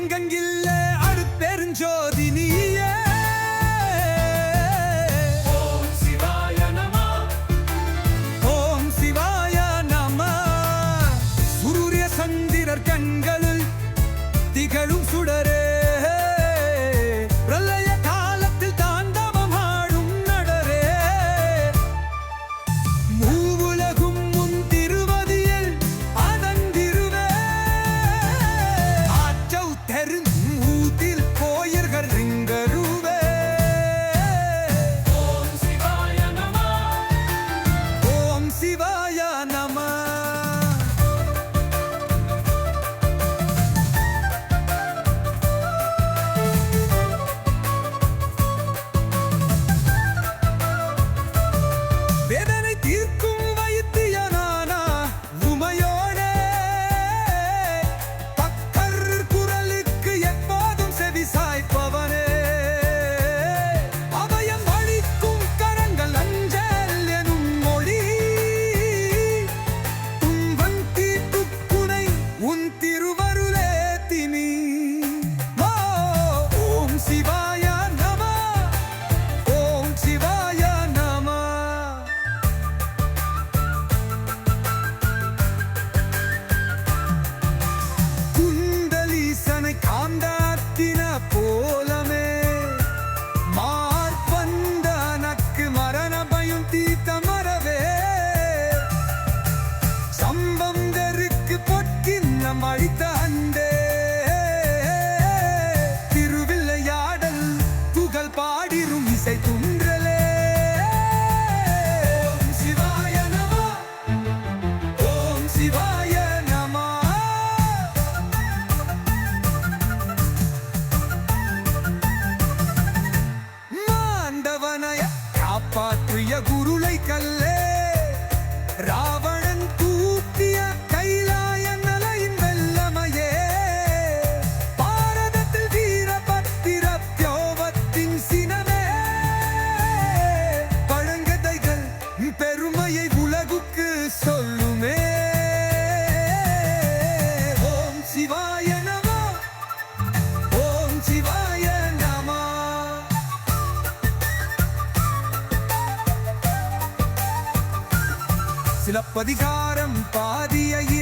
அங்கங்கில்ல அருட்பெருஞ்சோதி நீயே. ஓம் சிவாய நம. ஓம் சிவாய நம. சூரிய சந்திரர் கண்களில் திகழும் சுடரே, பிரளய காலத்தில் தாண்டவம் ஆடும் நடரே. மூவுலகும் முன் திருவதியில் அதந்திருவே, ஆற்றவு தெரும் ஊதில் கோயர்கள் ரிங்கருவே. ஓம் சிவாய நம. ஓம் சிவாய நம. வேதனை தீர்க்கும் வைத்தியனானா உமையோனே, பக்கர் குரலுக்கு எப்போதும் செவி சாய்ப்பவனே. அபயம் அளிக்கும் கரங்கள் அஞ்சல் எனும் மொழி, துன்பம் தீர்க்கும் துணை உன் திருவருளே தினி. ஓம் சிவாய நம. ஓம் சிவாய நம. குண்டலீசனை காந்தாத்தின போலமே, மார்பந்தனக்கு மரண பயம் தீர்த்த மரவே. சம்பந்தருக்கு பொற்கிண்ணம் அளித்த அண்டே, திருவிளையாடல் புகழ் பாடிரும் இசை துன்றலே. ஓம் சிவாய நம. ஓம் சிவாய நம. மாண்டவனைய காப்பாற்றிய குருளை கல்லே, ராவணன் தூக்கிய கைலாய நலையின் வெல்லமையே. பாரதத்தில் வீரபத்திர தியோவத்தின் சினமே, பழங்கதைகள் பெருமையை உலகுக்கு சொல்லுமே. ஓம் சிவாய நம. ஓம் சிவாய நம. சிலப்பதிகாரம் பாதிய இளம்